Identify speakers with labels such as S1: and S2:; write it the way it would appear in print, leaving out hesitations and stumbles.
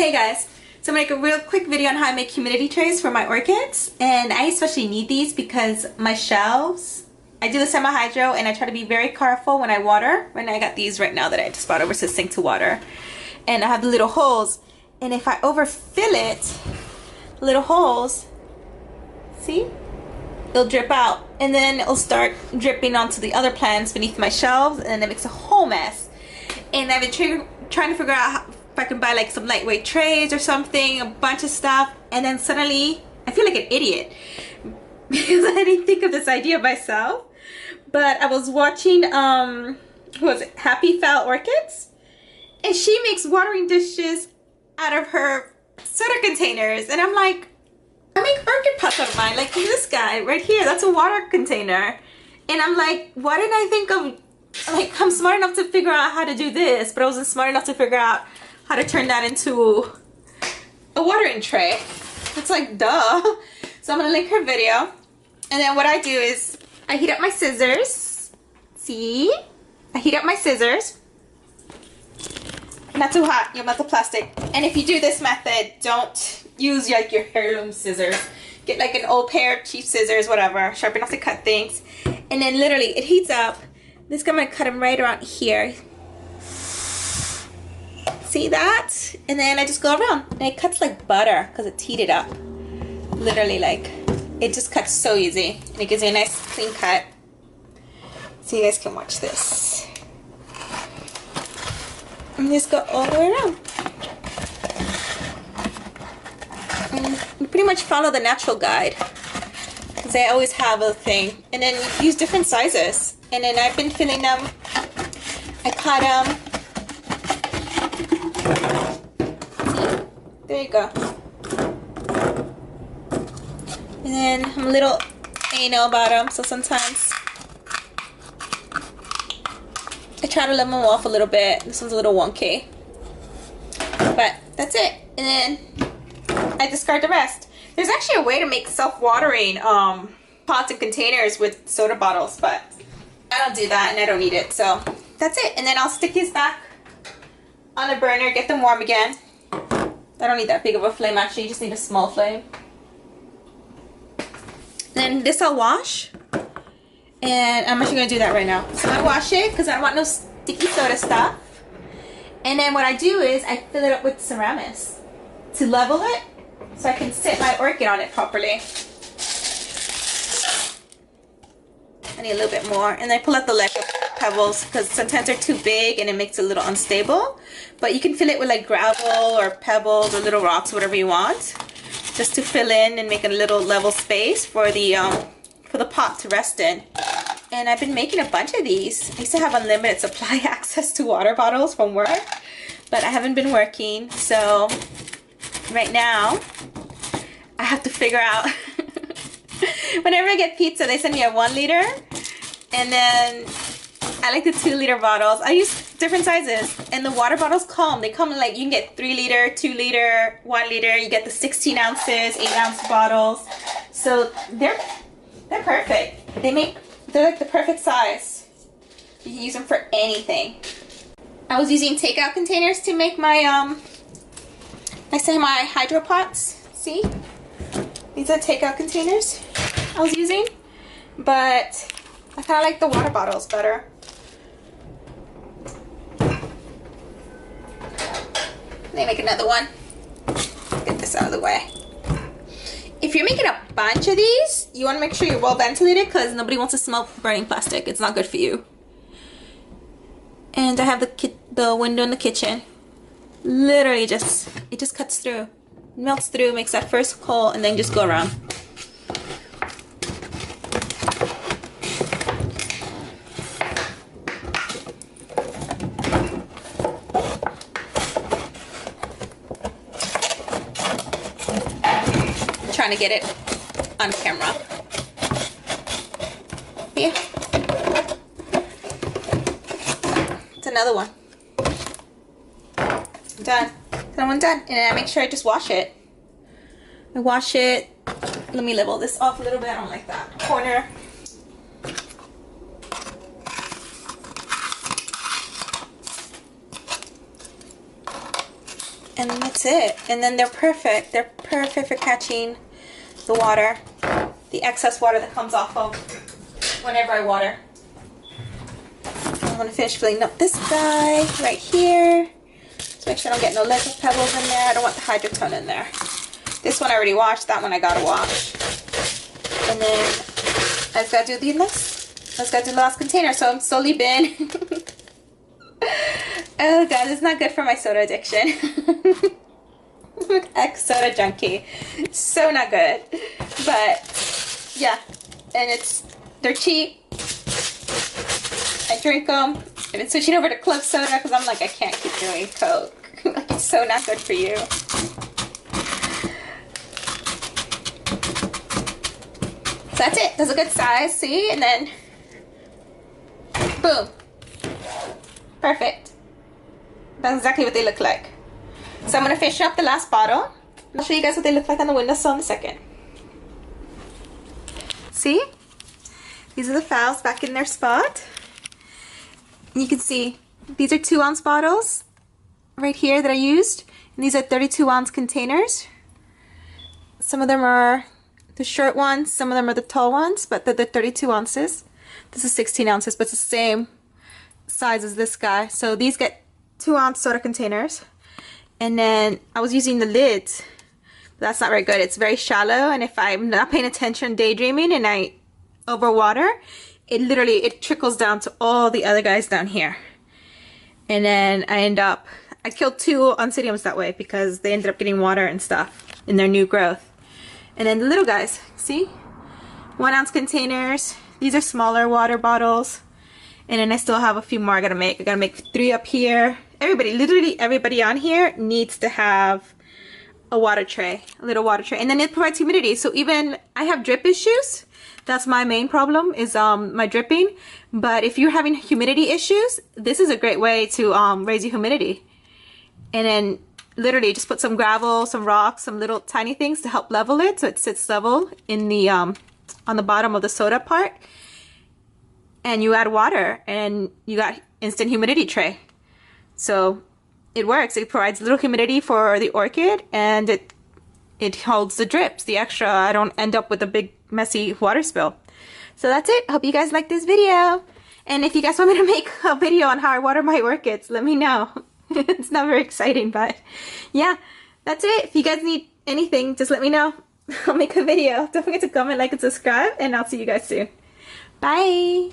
S1: Hey guys, so I'm going to make a real quick video on how I make humidity trays for my orchids, and I especially need these because my shelves, I do the semi-hydro and I try to be very careful when I water. Right now I got these right now that I just brought over to the sink to water, and I have the little holes, and if I overfill it, the little holes, see? It'll drip out and then it'll start dripping onto the other plants beneath my shelves, and it makes a whole mess. And I've been trying to figure out if I can buy like some lightweight trays or something, a bunch of stuff, and then suddenly I feel like an idiot because I didn't think of this idea myself. But I was watching who was it, HappyPhal Orchids, and she makes watering dishes out of her soda containers, and I'm like, I make orchid pots out of mine, like this guy right here, that's a water container. And I'm like, why didn't I think of, like, I'm smart enough to figure out how to do this, but I wasn't smart enough to figure out how to turn that into a watering tray. It's like, duh. So I'm gonna link her video. And then what I do is I heat up my scissors. See? I heat up my scissors. Not too hot, you'll melt the plastic. And if you do this method, don't use like your heirloom scissors. Get like an old pair of cheap scissors, whatever, sharp enough to cut things. And then literally it heats up. This I'm gonna cut them right around here. See that? And then I just go around, and it cuts like butter because it's heated up. Literally, like, it just cuts so easy, and it gives you a nice clean cut. So you guys can watch this. And just go all the way around. And you pretty much follow the natural guide, because they always have a thing. And then use different sizes. And then I've been filling them. I cut them. See? There you go. And then I'm a little anal about them, so sometimes I try to level them off a little bit. This one's a little wonky. But that's it. And then I discard the rest. There's actually a way to make self-watering pots and containers with soda bottles, but I don't do that and I don't need it. So that's it. And then I'll stick these back on the burner, get them warm again. I don't need that big of a flame actually, you just need a small flame. Then this I'll wash. And I'm actually going to do that right now. So I wash it because I don't want no sticky soda stuff. And then what I do is I fill it up with Ceramis to level it so I can sit my orchid on it properly. I need a little bit more. And I pull out the Lego pebbles because sometimes they're too big and it makes it a little unstable. But you can fill it with like gravel or pebbles or little rocks, whatever you want, just to fill in and make a little level space for the pot to rest in. And I've been making a bunch of these. I used to have unlimited supply access to water bottles from work, but I haven't been working, so right now I have to figure out whenever I get pizza they send me a 1 liter, and then I like the 2 liter bottles. I use different sizes, and the water bottles they come in like, you can get 3 liter, 2 liter, 1 liter, you get the 16 ounces, 8 ounce bottles. So they're perfect. They're like the perfect size. You can use them for anything. I was using takeout containers to make my my hydro pots. See? These are takeout containers I was using, but I kind of like the water bottles better. Let me make another one. Get this out of the way. If you're making a bunch of these, you want to make sure you're well ventilated because nobody wants to smell burning plastic. It's not good for you. And I have the window in the kitchen. Literally it just cuts through. Melts through, makes that first hole, and then just go around. Trying to get it on camera. Yeah. It's another one. Done. That one done. And I make sure I just wash it. I wash it. Let me level this off a little bit. I don't like that corner. And that's it. And then they're perfect. They're perfect for catching the water, the excess water that comes off of whenever I water. I'm going to finish filling up this guy right here. So make sure I don't get no liquid pebbles in there. I don't want the hydrotone in there. This one I already washed. That one I gotta wash. And then I just gotta do the last container. So I'm slowly been. Oh god, it's not good for my soda addiction. Ex-soda junkie. So not good. But yeah, and they're cheap. I drink them. I've been switching over to club soda because I'm like, I can't keep doing Coke. Like, it's so not good for you. So that's it. That's a good size, see? And then boom. Perfect. That's exactly what they look like. So I'm going to finish up the last bottle. I'll show you guys what they look like on the windowsill in a second. See? These are the phals back in their spot. You can see these are 2-ounce bottles right here that I used. And these are 32-ounce containers. Some of them are the short ones, some of them are the tall ones, but they're 32 ounces. This is 16 ounces, but it's the same size as this guy. So these get 2-ounce soda containers. And then I was using the lids. But that's not very good. It's very shallow, and if I'm not paying attention, daydreaming, and I overwater, it trickles down to all the other guys down here. And then I killed 2 oncidiums that way because they ended up getting water and stuff in their new growth. And then the little guys, see? 1-ounce containers. These are smaller water bottles. And then I still have a few more I gotta make. I gotta make 3 up here. Literally everybody on here needs to have a water tray, a little water tray. And then it provides humidity. So even I have drip issues. That's my main problem is my dripping. But if you're having humidity issues, this is a great way to raise your humidity. And then literally just put some gravel, some rocks, some little tiny things to help level it so it sits level in the on the bottom of the soda part. And you add water and you got instant humidity tray. So it works. It provides a little humidity for the orchid, and it holds the drips, the extra. I don't end up with a big messy water spill. So that's it. Hope you guys like this video. And if you guys want me to make a video on how I water my orchids, let me know. It's not very exciting, but yeah, that's it. If you guys need anything, just let me know. I'll make a video. Don't forget to comment, like, and subscribe, and I'll see you guys soon. Bye.